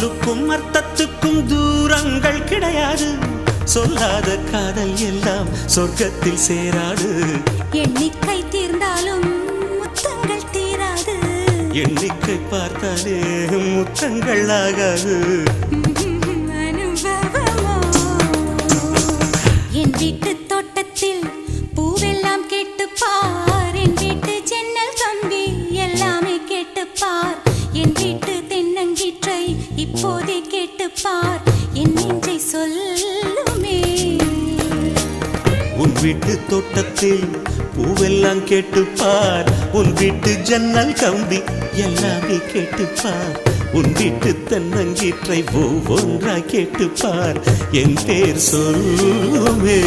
சொல்லுக்கும் அர்த்தத்துக்கும் தூரங்கள் கிடையாது. சொல்லாத காதல் எல்லாம் சொர்க்கத்தில் சேராது. எண்ணிக்கை தீர்ந்தாலும் முத்தங்கள் தீராது. எண்ணிக்கை பார்த்தாலே முத்தங்கள் ஆகாது. அனுபவமோ என் வீட்டு தோட்டத்தில் பூவெல்லாம் கேட்டுப்பார். என் வீட்டு ஜன்னல் கம்பி எல்லாமே கேட்டுப்பார். என் வீட்டு தென்னங்கீற்றை இப்போதே கேட்டுப்பார். என் நெஞ்சை சொல்லுமே. உன் வீட்டு தோட்டத்தில் பூவெல்லாம் கேட்டுப்பார். உன் வீட்டு ஜன்னல் கம்பி எல்லாமே கேட்டுப்பார். உன் வீட்டு தென்னங்கீற்றை ஒவ்வொன்றாய் கேட்டுப்பார். என் பேர் சொல்லுமே.